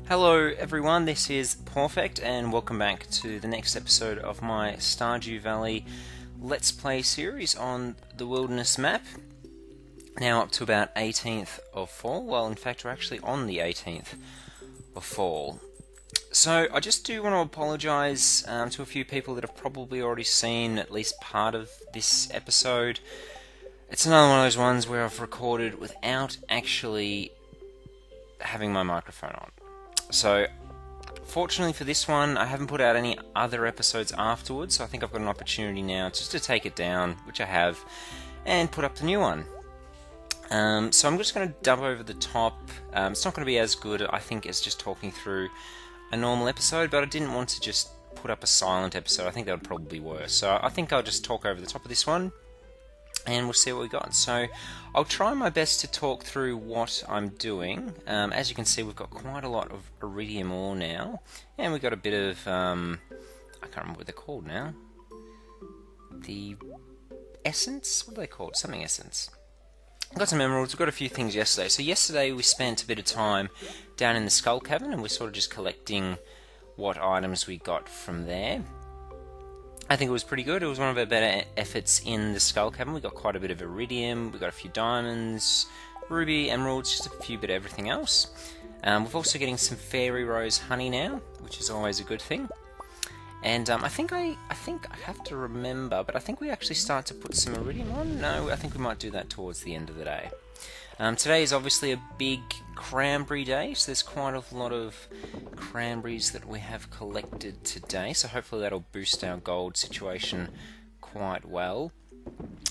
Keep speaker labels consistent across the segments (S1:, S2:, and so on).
S1: Hello everyone, this is Pawfect and welcome back to the next episode of my Stardew Valley Let's Play series on the Wilderness map. Now up to about 18th of fall, well in fact we're actually on the 18th of fall. So I just do want to apologise to a few people that have probably already seen at least part of this episode. It's another one of those ones where I've recorded without actually having my microphone on. So, fortunately for this one, I haven't put out any other episodes afterwards, so I think I've got an opportunity now just to take it down, which I have, and put up the new one. So I'm just going to dub over the top. It's not going to be as good, I think, as just talking through a normal episode, but I didn't want to just put up a silent episode. I think that would probably be worse. So I think I'll just talk over the top of this one, and we'll see what we got. So I'll try my best to talk through what I'm doing. As you can see, we've got quite a lot of iridium ore now, and we've got a bit of I can't remember what they're called now. The essence? What are they called? Something essence. We've got some emeralds. We've got a few things yesterday. So yesterday we spent a bit of time down in the skull cavern, and we're sort of just collecting what items we got from there. I think it was pretty good. It was one of our better efforts in the skull cavern. We got quite a bit of iridium, we got a few diamonds, ruby, emeralds, just a few bit of everything else. We're also getting some fairy rose honey now, which is always a good thing. And I think I have to remember, but I think we actually start to put some iridium on. No, I think we might do that towards the end of the day. Today is obviously a big cranberry day, so there's quite a lot of cranberries that we have collected today, so hopefully that'll boost our gold situation quite well.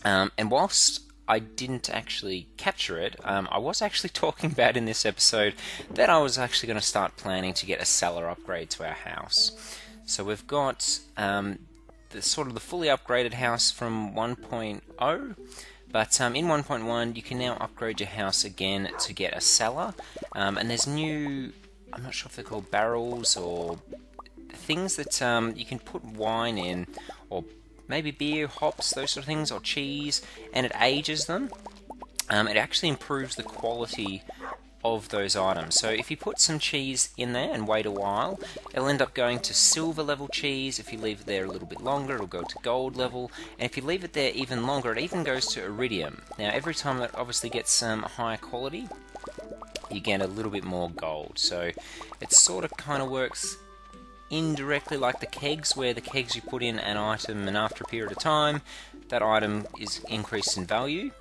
S1: And whilst I didn't actually capture it, I was actually talking about in this episode that I was actually going to start planning to get a cellar upgrade to our house. So we've got the sort of the fully upgraded house from 1.0. But in 1.1 you can now upgrade your house again to get a cellar, and there's new, I'm not sure if they're called barrels or things that you can put wine in, or maybe beer, hops, those sort of things, or cheese, and it ages them. It actually improves the quality of those items. So if you put some cheese in there and wait a while, it'll end up going to silver level cheese. If you leave it there a little bit longer, it'll go to gold level, and if you leave it there even longer, it even goes to iridium. Now every time it obviously gets some higher quality, you get a little bit more gold. So it sort of kind of works indirectly like the kegs, where the kegs you put in an item and after a period of time that item is increased in value,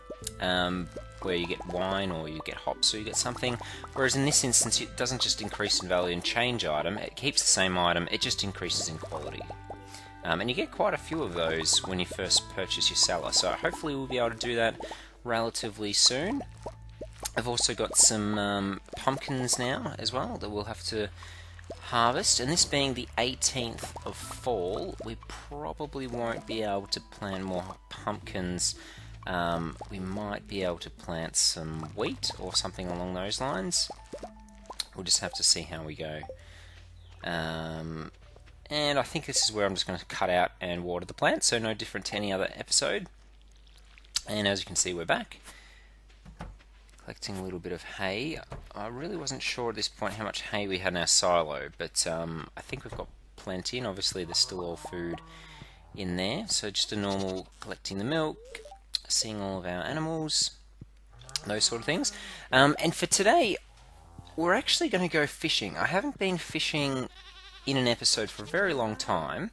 S1: where you get wine or you get hops or you get something, whereas in this instance it doesn't just increase in value and change item, it keeps the same item, it just increases in quality. And you get quite a few of those when you first purchase your cellar, so hopefully we'll be able to do that relatively soon. I've also got some pumpkins now as well that we'll have to harvest, and this being the 18th of fall, we probably won't be able to plant more pumpkins. We might be able to plant some wheat or something along those lines. We'll just have to see how we go. And I think this is where I'm just going to cut out and water the plants, so no different to any other episode. And as you can see, we're back. Collecting a little bit of hay. I really wasn't sure at this point how much hay we had in our silo, but I think we've got plenty, and obviously there's still all food in there. So just a normal collecting the milk, seeing all of our animals, those sort of things. And for today, we're actually going to go fishing. I haven't been fishing in an episode for a very long time,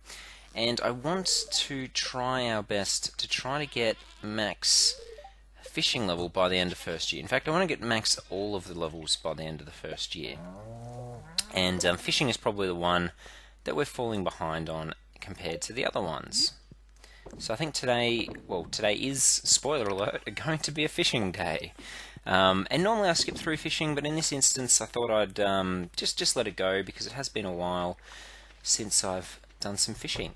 S1: and I want to try our best to try to get max fishing level by the end of first year. In fact, I want to get max all of the levels by the end of the first year. And fishing is probably the one that we're falling behind on compared to the other ones. So I think today, well, today is, spoiler alert, going to be a fishing day. And normally I skip through fishing, but in this instance I thought I'd just let it go, because it has been a while since I've done some fishing.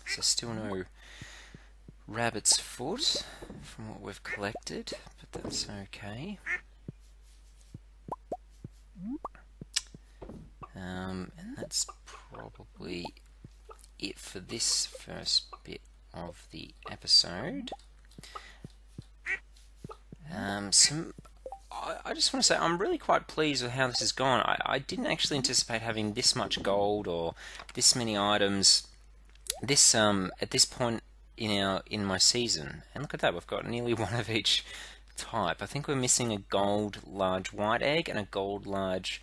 S1: So still no rabbit's foot from what we've collected, but that's okay. And that's probably it for this first bit of the episode. I just want to say I'm really quite pleased with how this has gone. I didn't actually anticipate having this much gold or this many items this at this point in my season. And look at that, we've got nearly one of each type. I think we're missing a gold large white egg and a gold large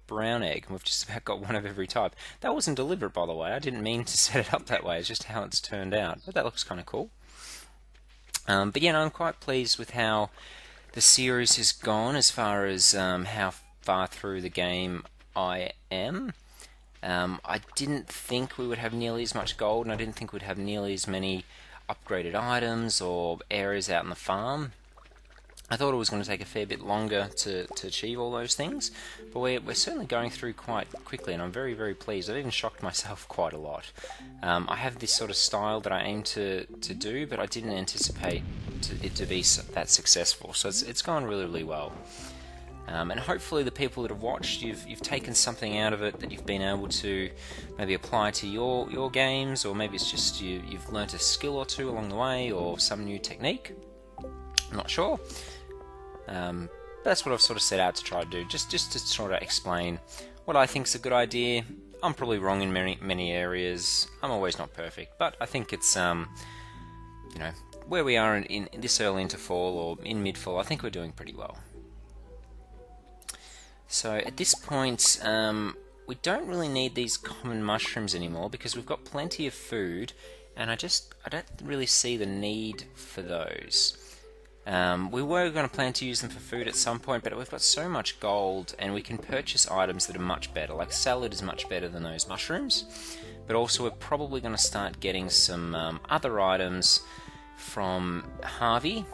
S1: brown egg, and we've just about got one of every type. That wasn't deliberate, by the way. I didn't mean to set it up that way. It's just how it's turned out. But that looks kind of cool. But yeah, no, I'm quite pleased with how the series has gone as far as how far through the game I am. I didn't think we would have nearly as much gold, and I didn't think we'd have nearly as many upgraded items or areas out in the farm. I thought it was going to take a fair bit longer to achieve all those things, but we're certainly going through quite quickly, and I'm very, very pleased. I've even shocked myself quite a lot. I have this sort of style that I aim to do, but I didn't anticipate it to be that successful, so it's gone really, really well. And hopefully the people that have watched, you've taken something out of it that you've been able to maybe apply to your games, or maybe it's just you've learnt a skill or two along the way, or some new technique. I'm not sure. But that's what I've sort of set out to try to do, just to sort of explain what I think is a good idea. I'm probably wrong in many areas. I'm always not perfect, but I think it's you know, where we are in this early into fall or in mid-fall, I think we're doing pretty well. So at this point, we don't really need these common mushrooms anymore because we've got plenty of food, and I don't really see the need for those. We were going to plan to use them for food at some point, but we've got so much gold and we can purchase items that are much better. Like salad is much better than those mushrooms, but also we're probably going to start getting some other items from Harvey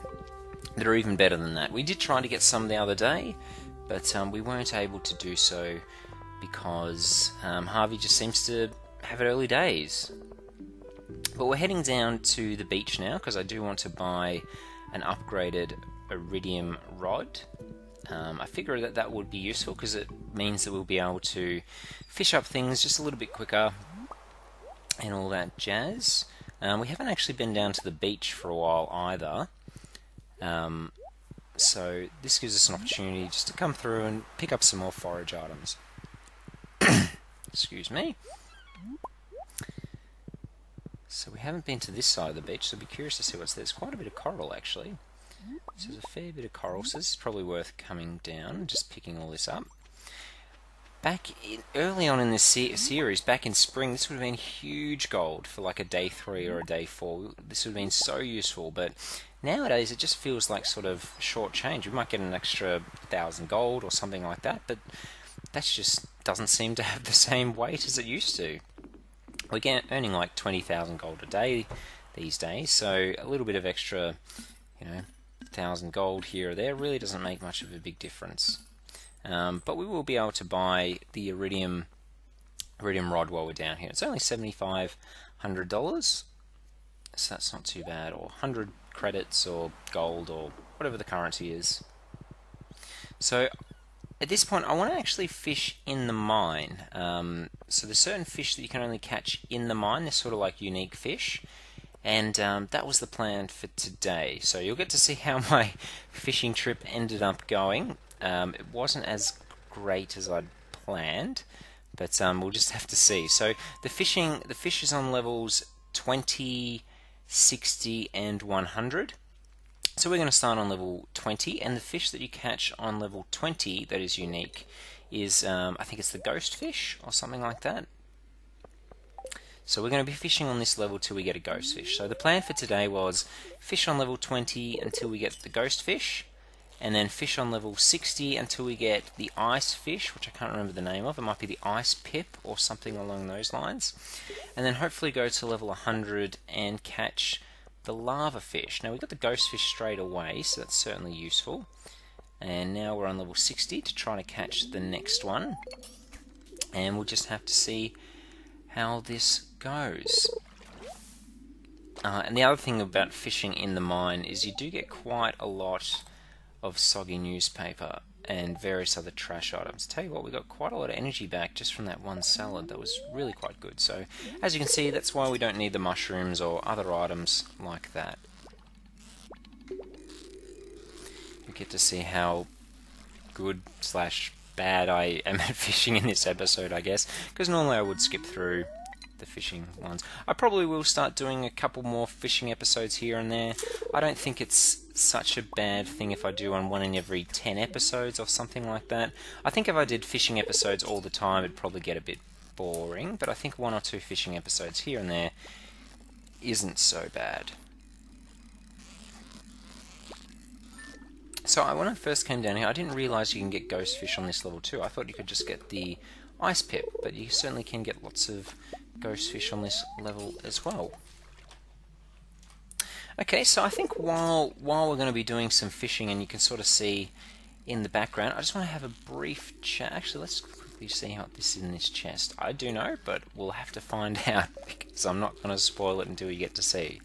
S1: that are even better than that. We did try to get some the other day, but we weren't able to do so because Harvey just seems to have early days. But we're heading down to the beach now because I do want to buy an upgraded iridium rod. I figure that would be useful because it means that we'll be able to fish up things just a little bit quicker and all that jazz. We haven't actually been down to the beach for a while either, so this gives us an opportunity just to come through and pick up some more forage items. Excuse me. So we haven't been to this side of the beach, so I'd be curious to see what's there. There's quite a bit of coral, actually. So there's a fair bit of coral, so this is probably worth coming down and just picking all this up. Early on in this series, back in spring, this would have been huge gold for like a day 3 or a day 4. This would have been so useful, but nowadays it just feels like sort of short change. We might get an extra 1,000 gold or something like that, but that just doesn't seem to have the same weight as it used to. We're earning like 20,000 gold a day these days, so a little bit of extra, 1,000 gold here or there really doesn't make much of a big difference. But we will be able to buy the iridium rod while we're down here. It's only $7,500, so that's not too bad, or 100 credits or gold or whatever the currency is. So at this point, I want to actually fish in the mine. So there's certain fish that you can only catch in the mine. They're sort of like unique fish. And that was the plan for today. So you'll get to see how my fishing trip ended up going. It wasn't as great as I'd planned, but we'll just have to see. So the fish is on levels 20, 60, and 100. So we're going to start on level 20, and the fish that you catch on level 20 that is unique is, I think it's the ghost fish or something like that. So we're going to be fishing on this level till we get a ghost fish. So the plan for today was fish on level 20 until we get the ghost fish, and then fish on level 60 until we get the ice fish, which I can't remember the name of. It might be the ice pip or something along those lines. And then hopefully go to level 100 and catch the lava fish. Now we got the ghost fish straight away, so that's certainly useful. And now we're on level 60 to try to catch the next one. And we'll just have to see how this goes. And the other thing about fishing in the mine is you do get quite a lot of soggy newspaper and various other trash items. Tell you what, we got quite a lot of energy back just from that one salad. That was really quite good. So as you can see, that's why we don't need the mushrooms or other items like that. You get to see how good slash bad I am at fishing in this episode, I guess, because normally I would skip through the fishing ones. I probably will start doing a couple more fishing episodes here and there. I don't think it's such a bad thing if I do on 1 in every 10 episodes or something like that. I think if I did fishing episodes all the time, it'd probably get a bit boring, but I think 1 or 2 fishing episodes here and there isn't so bad. So when I first came down here, I didn't realise you can get ghost fish on this level too. I thought you could just get the ice pip, but you certainly can get lots of ghost fish on this level as well. Okay, so I think while we're going to be doing some fishing, and you can sort of see in the background, I just want to have a brief chat. Actually, let's quickly see how this is in this chest. I do know, but we'll have to find out, because I'm not going to spoil it until you get to see.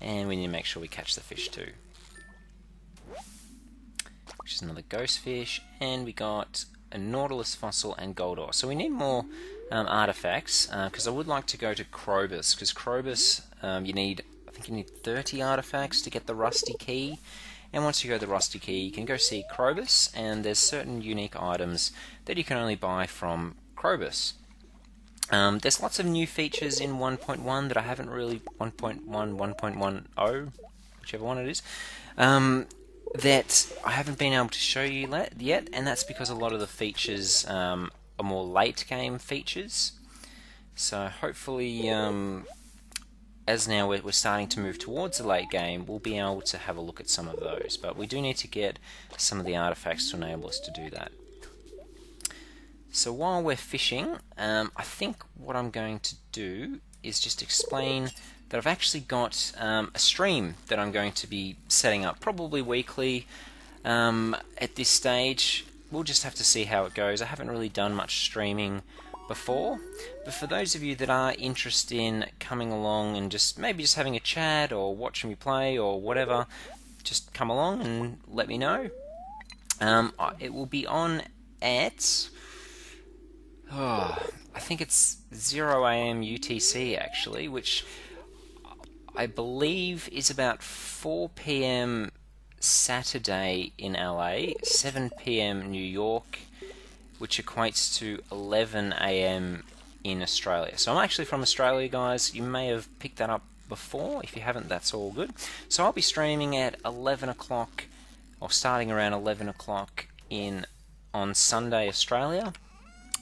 S1: And we need to make sure we catch the fish too. Which is another ghost fish, and we got a nautilus fossil and gold ore. So we need more artifacts, because I would like to go to Krobus, because Krobus, I think you need 30 artifacts to get the rusty key, and once you go to the rusty key, you can go see Krobus, and there's certain unique items that you can only buy from Krobus. There's lots of new features in 1.1 that I haven't really, 1.1, 1.10, whichever one it is, that I haven't been able to show you yet, and that's because a lot of the features are more late game features. So hopefully, as now we're starting to move towards the late game, we'll be able to have a look at some of those. But we do need to get some of the artifacts to enable us to do that. So while we're fishing, I think what I'm going to do is just explain that I've actually got a stream that I'm going to be setting up, probably weekly at this stage. We'll just have to see how it goes. I haven't really done much streaming before, but for those of you that are interested in coming along and maybe just having a chat or watching me play or whatever, just come along and let me know. It will be on at I think it's 0 AM UTC actually, which I believe is about 4 PM Saturday in LA, 7 PM New York, which equates to 11 AM in Australia. So I'm actually from Australia, guys. You may have picked that up before. If you haven't, that's all good. So I'll be streaming at 11 o'clock, or starting around 11 o'clock on Sunday, Australia.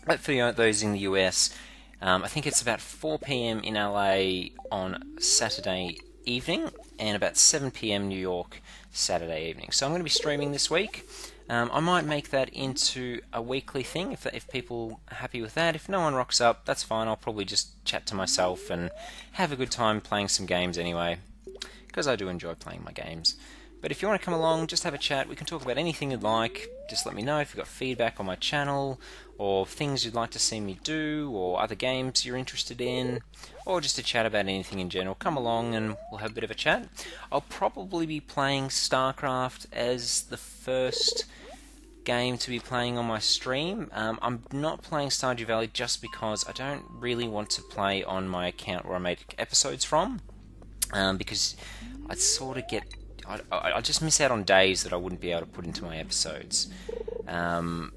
S1: But for those in the US, I think it's about 4 PM in LA on Saturday evening, and about 7 PM New York Saturday evening. So I'm going to be streaming this week. I might make that into a weekly thing if people are happy with that. If no one rocks up, that's fine. I'll probably just chat to myself and have a good time playing some games anyway, because I do enjoy playing my games. But if you want to come along, just have a chat. We can talk about anything you'd like. Just let me know if you've got feedback on my channel, or things you'd like to see me do, or other games you're interested in, or just to chat about anything in general. Come along and we'll have a bit of a chat. I'll probably be playing StarCraft as the first game to be playing on my stream. I'm not playing Stardew Valley just because I don't really want to play on my account where I make episodes from, because I'd sort of get... I just miss out on days that I wouldn't be able to put into my episodes, and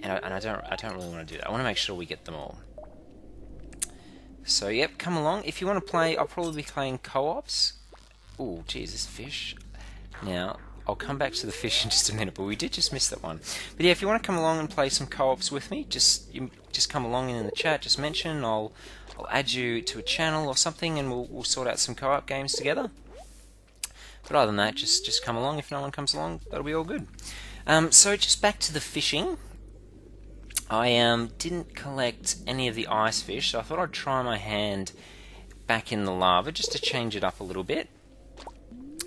S1: I don't really want to do that. I want to make sure we get them all. So yep, come along. If you want to play, I'll probably be playing co-ops. Oh, geez, this fish. Now I'll come back to the fish in just a minute, but we did just miss that one. But yeah, if you want to come along and play some co-ops with me, just come along in the chat. Just mention. I'll add you to a channel or something, and we'll sort out some co-op games together. But other than that, just come along. If no one comes along, that'll be all good. So just back to the fishing. I didn't collect any of the ice fish, so I thought I'd try my hand back in the lava just to change it up a little bit.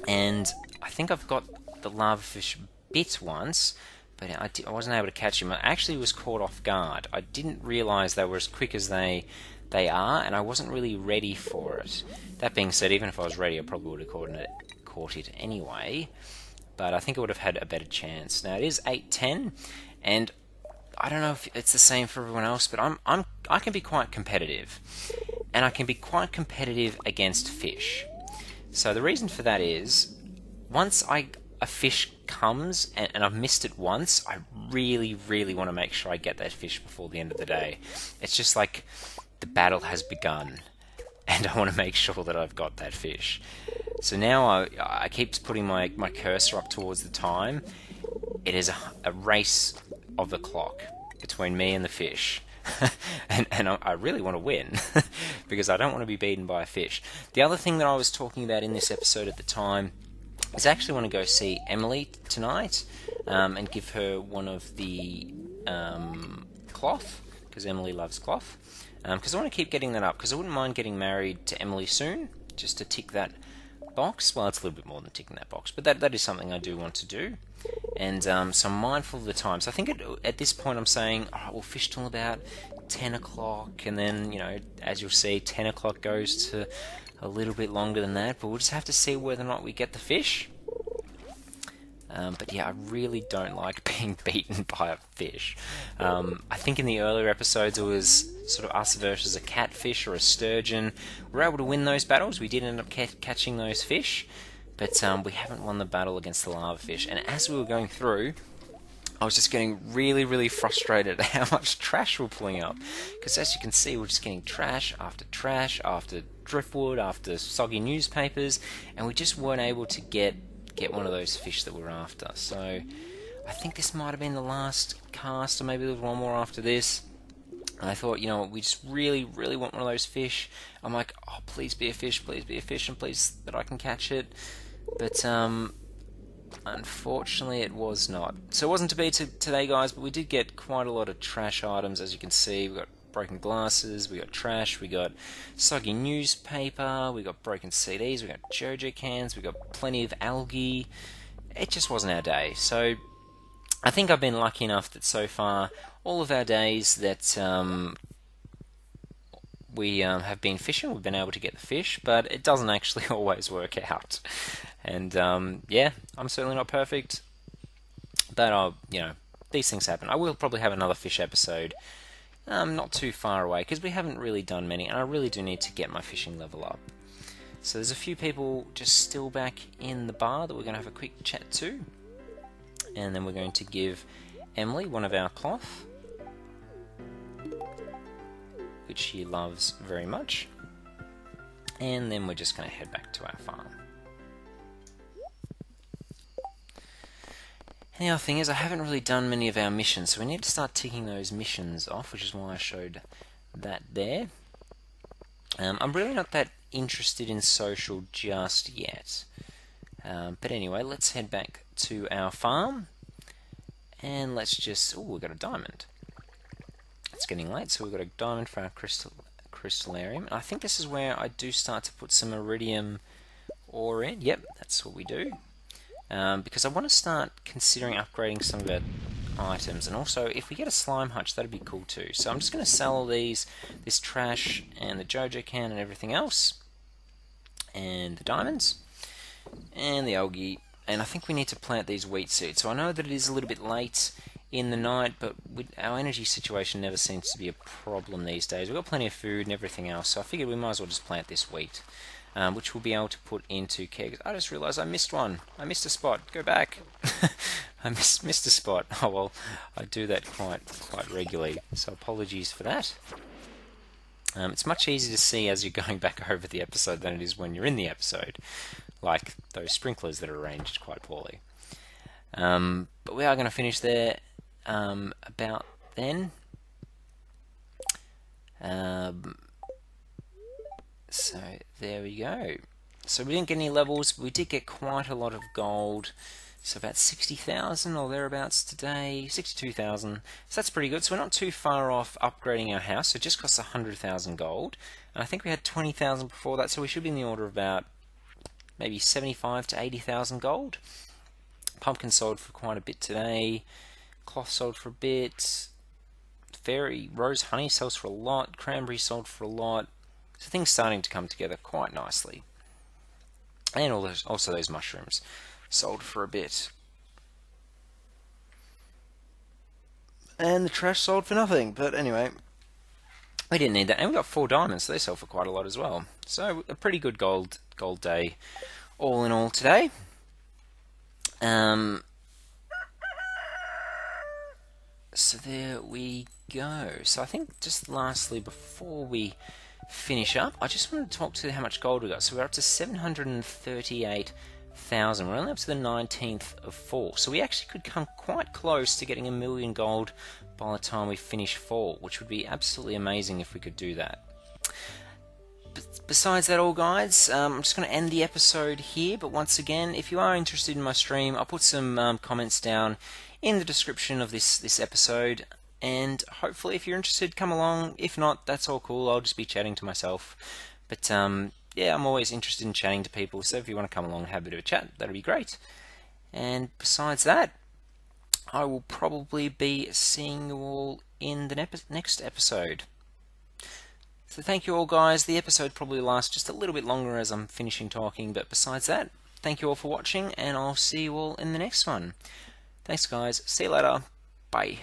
S1: And I think I've got the lava fish bit once, but I wasn't able to catch him. I actually was caught off guard. I didn't realise they were as quick as they are, and I wasn't really ready for it. That being said, even if I was ready, I probably would have caught it anyway, but I think I would have had a better chance. Now it is 8:10, and I don't know if it's the same for everyone else, but I can be quite competitive, and I can be quite competitive against fish. So the reason for that is, once I a fish comes and I've missed it once, I really, really want to make sure I get that fish before the end of the day. It's just like the battle has begun, and I want to make sure that I've got that fish. So now I keep putting my cursor up towards the time. It is a race of the clock between me and the fish. and I really want to win because I don't want to be beaten by a fish. The other thing that I was talking about in this episode at the time is I actually want to go see Emily tonight and give her one of the cloth, because Emily loves cloth. Because I want to keep getting that up, because I wouldn't mind getting married to Emily soon, just to tick that box. Well, it's a little bit more than ticking that box, but that is something I do want to do. And so I'm mindful of the time. So I think at this point I'm saying, alright, we'll fish till about 10 o'clock, and then, as you'll see, 10 o'clock goes to a little bit longer than that, but we'll just have to see whether or not we get the fish. But yeah, I really don't like being beaten by a fish. I think in the earlier episodes it was sort of us versus a catfish or a sturgeon. We were able to win those battles. We did end up catching those fish, but we haven't won the battle against the lava fish. And as we were going through, I was just getting really, really frustrated at how much trash we're pulling up. Because as you can see, we're just getting trash after driftwood, after soggy newspapers, and we just weren't able to get one of those fish that we're after. So I think this might have been the last cast, or maybe there's one more after this. And I thought, we just really, really want one of those fish. I'm like, oh, please be a fish, and please that I can catch it. But unfortunately it was not. So it wasn't to be today, guys, but we did get quite a lot of trash items. As you can see, we got broken glasses, we got trash, we got soggy newspaper, we got broken CDs, we got Jojo cans, we got plenty of algae. It just wasn't our day. So I think I've been lucky enough that so far all of our days that we have been fishing, we've been able to get the fish, but it doesn't actually always work out. And yeah, I'm certainly not perfect, but these things happen. I will probably have another fish episode not too far away, because we haven't really done many, and I really do need to get my fishing level up. So there's a few people just still back in the bar that we're going to have a quick chat to, and then we're going to give Emily one of our cloth, which she loves very much, and then we're just going to head back to our farm. And the other thing is, I haven't really done many of our missions, so we need to start ticking those missions off, which is why I showed that there. I'm really not that interested in social just yet. But anyway, let's head back to our farm, and let's just... Oh, we've got a diamond. It's getting late, so we've got a diamond for our crystallarium. And I think this is where I do start to put some iridium ore in. Yep, that's what we do. Because I want to start considering upgrading some of our items, and also if we get a slime hutch, that'd be cool too. So I'm just going to sell all this trash and the Jojo can and everything else, and the diamonds and the algae, and I think we need to plant these wheat seeds. So I know that it is a little bit late in the night, but our energy situation never seems to be a problem these days. We've got plenty of food and everything else, so I figured we might as well just plant this wheat. Which we'll be able to put into kegs. I just realised I missed one. I missed a spot. Go back. I missed a spot. Oh well, I do that quite regularly. So apologies for that. It's much easier to see as you're going back over the episode than it is when you're in the episode, like those sprinklers that are arranged quite poorly. But we are going to finish there about then. So there we go. So we didn't get any levels, but we did get quite a lot of gold. So about 60,000 or thereabouts today, 62,000. So that's pretty good. So we're not too far off upgrading our house. So it just costs 100,000 gold. And I think we had 20,000 before that, so we should be in the order of about maybe 75 to 80,000 gold. Pumpkin sold for quite a bit today. Cloth sold for a bit. Fairy rose honey sells for a lot. Cranberry sold for a lot. So things starting to come together quite nicely. And also those mushrooms sold for a bit. And the trash sold for nothing. But anyway, we didn't need that. And we got 4 diamonds, so they sold for quite a lot as well. So a pretty good gold day all in all today. Um, so there we go. So I think just lastly, before we finish up, I just wanted to talk to how much gold we got. So we're up to 738,000. We're only up to the 19th of fall. So we actually could come quite close to getting 1,000,000 gold by the time we finish fall, which would be absolutely amazing if we could do that. Besides that all, guys, I'm just going to end the episode here, but once again, if you are interested in my stream, I'll put some comments down in the description of this episode, and hopefully if you're interested, come along. If not, that's all cool, I'll just be chatting to myself. But yeah, I'm always interested in chatting to people, so if you want to come along and have a bit of a chat, that'd be great. And besides that, I will probably be seeing you all in the next episode. So thank you all, guys. The episode probably lasts just a little bit longer as I'm finishing talking, but besides that, thank you all for watching, and I'll see you all in the next one. Thanks, guys. See you later. Bye.